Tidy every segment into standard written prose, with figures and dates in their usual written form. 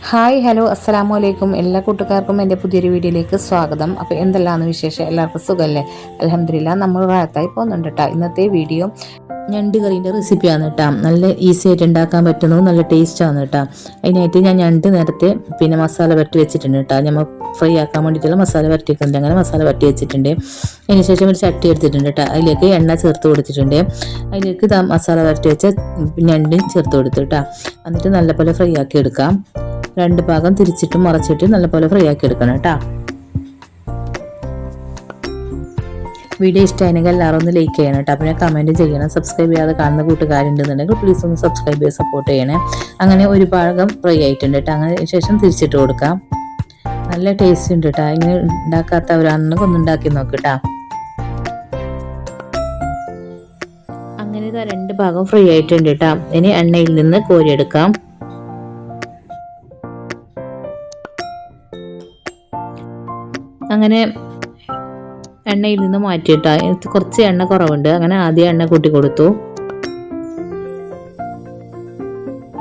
Hi hello അസ്സലാമു അലൈക്കും. എല്ലാ കൂട്ടുകാർക്കും എൻ്റെ പുതിയൊരു വീഡിയോയിലേക്ക് സ്വാഗതം. അപ്പോൾ എന്തെല്ലാമാണ് വിശേഷം? എല്ലാവർക്കും സുഖമല്ലേ? അൽഹംദുലില്ലാ നമ്മൾ റാഹത്തായി പോകുന്നുണ്ട് കേട്ടോ. ഇന്നത്തെ വീഡിയോ ഞണ്ട് കറീൻ്റെ റെസിപ്പിയാണ് കേട്ടോ. നല്ല ഈസി ആയിട്ട് ഉണ്ടാക്കാൻ പറ്റുന്നതും നല്ല ടേസ്റ്റാണ് കേട്ടോ. അതിനായിട്ട് ഞാൻ ഞണ്ട് നേരത്തെ മസാല വരട്ടി വെച്ചിട്ടുണ്ട് കേട്ടോ. നമ്മൾ ഫ്രൈ ആക്കാൻ വേണ്ടിയിട്ടുള്ള മസാല വരട്ടി വെക്കുന്നുണ്ട്. അങ്ങനെ മസാല വരട്ടി വെച്ചിട്ടുണ്ട്. അതിന് ശേഷം ഒരു ചട്ടി എടുത്തിട്ടുണ്ട് കേട്ടോ. അതിലേക്ക് എണ്ണ ചേർത്ത് കൊടുത്തിട്ടുണ്ട്. അതിലേക്ക് മസാല വരട്ടി വെച്ച ഞണ്ട് ചേർത്ത് കൊടുത്തു കേട്ടോ. എന്നിട്ട് നല്ലപോലെ ഫ്രൈ ആക്കി എടുക്കാം. രണ്ട് ഭാഗം തിരിച്ചിട്ടും മറച്ചിട്ട് നല്ലപോലെ ഫ്രൈ ആക്കി എടുക്കണം കേട്ടോ. വീഡിയോ ഇഷ്ടമായെങ്കിൽ എല്ലാവരും ഒന്ന് ലൈക്ക് ചെയ്യണം കേട്ടോ. പിന്നെ കമൻറ്റ് ചെയ്യണം. സബ്സ്ക്രൈബ് ചെയ്യാതെ കാണുന്ന കൂട്ടുകാരുണ്ടെന്നുണ്ടെങ്കിൽ പ്ലീസ് ഒന്ന് സബ്സ്ക്രൈബ് ചെയ്ത് സപ്പോർട്ട് ചെയ്യണേ. അങ്ങനെ ഒരു ഭാഗം ഫ്രൈ ആയിട്ടുണ്ട് കേട്ടോ. അങ്ങനെ ശേഷം തിരിച്ചിട്ട് കൊടുക്കാം. നല്ല ടേസ്റ്റ് ഉണ്ട് കേട്ടോ. ഇങ്ങനെ ഉണ്ടാക്കാത്തവരാണെന്നൊക്കെ ഒന്ന് ഉണ്ടാക്കി നോക്കിട്ടാ. അങ്ങനെ ഇതാ രണ്ട് ഭാഗം ഫ്രൈ ആയിട്ടുണ്ട് കേട്ടോ. ഇനി എണ്ണയിൽ നിന്ന് കോരിയെടുക്കാം. അങ്ങനെ എണ്ണയിൽ നിന്ന് മാറ്റിയിട്ടാ. കുറച്ച് എണ്ണ കുറവുണ്ട്. അങ്ങനെ ആദ്യം എണ്ണ കൂട്ടി കൊടുത്തു.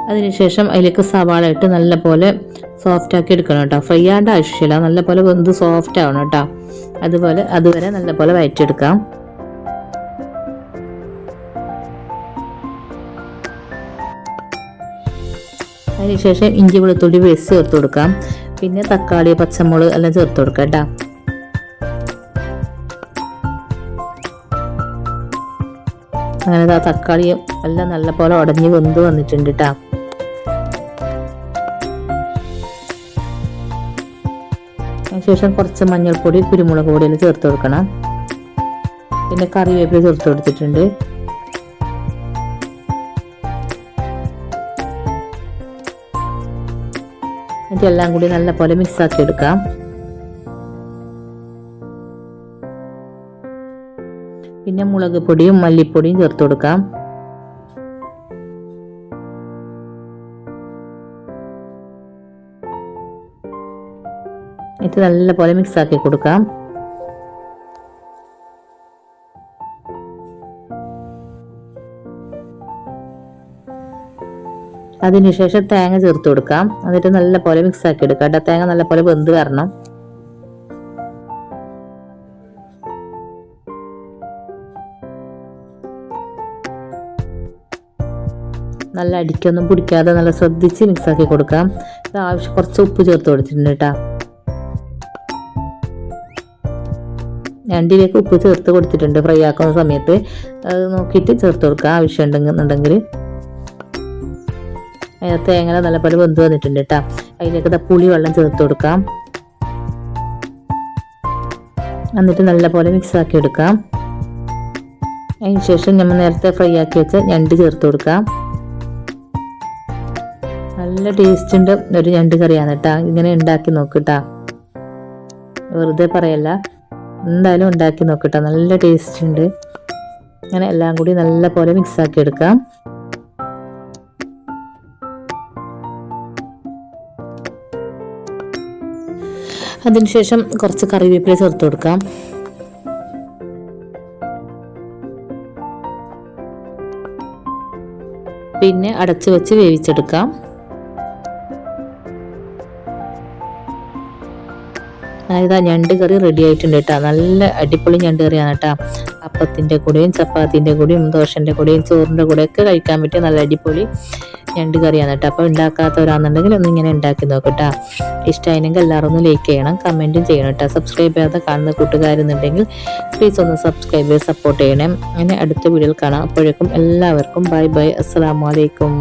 അതിനുശേഷം അതിലേക്ക് സവാള ഇട്ട് നല്ലപോലെ സോഫ്റ്റ് ആക്കി എടുക്കണം കേട്ടോ. ഫ്രൈ ആവേണ്ട ആവശ്യമില്ല. നല്ലപോലെ വെന്ത് സോഫ്റ്റ് ആവണം കേട്ടോ. അതുവരെ നല്ലപോലെ വഴറ്റിയെടുക്കാം. അതിനുശേഷം ഇഞ്ചി വെളുത്തുള്ളി പേസ്റ്റ് ചേർത്ത് കൊടുക്കാം. പിന്നെ തക്കാളി പച്ചമുളക് എല്ലാം ചേർത്ത് കൊടുക്കാം കേട്ടോ. അങ്ങനെ തക്കാളി എല്ലാം നല്ലപോലെ ഉടഞ്ഞ് വെന്ത് വന്നിട്ടുണ്ട് കേട്ടോ. അതിനുശേഷം കുറച്ച് മഞ്ഞൾപ്പൊടി കുരുമുളക് പൊടി എല്ലാം ചേർത്ത് കൊടുക്കണം. പിന്നെ കറിവേപ്പില ചേർത്ത് കൊടുത്തിട്ടുണ്ട്. ഇതെല്ലാം കൂടി നല്ലപോലെ മിക്സ് ആക്കി എടുക്കാം. പിന്നെ മുളക് പൊടിയും മല്ലിപ്പൊടിയും ചേർത്ത് കൊടുക്കാം. ഇത് നല്ലപോലെ മിക്സ് ആക്കി കൊടുക്കാം. അതിനുശേഷം തേങ്ങ ചേർത്ത് കൊടുക്കാം. എന്നിട്ട് നല്ലപോലെ മിക്സ് ആക്കി എടുക്കാം. തേങ്ങ നല്ലപോലെ വെന്ത് വരണം. നല്ല അടിക്കൊന്നും പിടിക്കാതെ നല്ല ശ്രദ്ധിച്ച് മിക്സ് ആക്കി കൊടുക്കാം. ആവശ്യം കുറച്ച് ഉപ്പ് ചേർത്ത് കൊടുത്തിട്ടുണ്ട് കേട്ടോ. രണ്ടിലേക്ക് ഉപ്പ് ചേർത്ത് കൊടുത്തിട്ടുണ്ട്. ഫ്രൈ ആക്കുന്ന സമയത്ത് അത് നോക്കിയിട്ട് ചേർത്ത് കൊടുക്കാം ആവശ്യമുണ്ടെന്നുണ്ടെങ്കിൽ. തേങ്ങ നല്ലപോലെ വെന്ത് വന്നിട്ടുണ്ട് കേട്ടോ. അതിലേക്ക് പുളി വെള്ളം ചേർത്ത് കൊടുക്കാം. എന്നിട്ട് നല്ലപോലെ മിക്സ് ആക്കി എടുക്കാം. അതിനുശേഷം നമ്മൾ നേരത്തെ ഫ്രൈ ആക്കി വെച്ച ഞണ്ട് ചേർത്ത് കൊടുക്കാം. നല്ല ടേസ്റ്റ് ഉണ്ട് ഒരു ഞണ്ട് കറിയാണ് കേട്ടോ. ഇങ്ങനെ ഉണ്ടാക്കി നോക്കിട്ടാ. വെറുതെ പറയല്ല, എന്തായാലും ഉണ്ടാക്കി നോക്കിട്ടാ. നല്ല ടേസ്റ്റ് ഉണ്ട്. അങ്ങനെ എല്ലാം കൂടി നല്ലപോലെ മിക്സ് ആക്കി എടുക്കാം. അതിനുശേഷം കുറച്ച് കറിവേപ്പില ചേർത്ത് കൊടുക്കാം. പിന്നെ അടച്ചു വെച്ച് വേവിച്ചെടുക്കാം. അതായത് ഞണ്ട് കറി റെഡി ആയിട്ടുണ്ട് കേട്ടോ. നല്ല അടിപൊളി ഞണ്ട് കറിയാണ് കേട്ടോ. അപ്പത്തിൻ്റെ കൂടെയും ചപ്പാത്തിൻ്റെ കൂടെയും ദോശൻ്റെ കൂടെയും ചോറിൻ്റെ കൂടെയൊക്കെ കഴിക്കാൻ പറ്റിയ നല്ല അടിപൊളി ഞണ്ട് കറിയാണ് കേട്ടോ. അപ്പോൾ ഉണ്ടാക്കാത്തവരാണെന്നുണ്ടെങ്കിൽ ഒന്ന് ഇങ്ങനെ ഉണ്ടാക്കി നോക്കട്ടോ. ഇഷ്ടമായെങ്കിൽ എല്ലാവരും ഒന്ന് ലൈക്ക് ചെയ്യണം, കമൻറ്റും ചെയ്യണം കേട്ടോ. സബ്സ്ക്രൈബ് ചെയ്യാതെ കാണുന്ന കൂട്ടുകാരെന്നുണ്ടെങ്കിൽ പ്ലീസ് ഒന്ന് സബ്സ്ക്രൈബ് ചെയ്ത് സപ്പോർട്ട് ചെയ്യണം. അങ്ങനെ അടുത്ത വീഡിയോയിൽ കാണാം. അപ്പോഴേക്കും എല്ലാവർക്കും ബൈ ബൈ. അസ്സലാമു അലൈക്കും.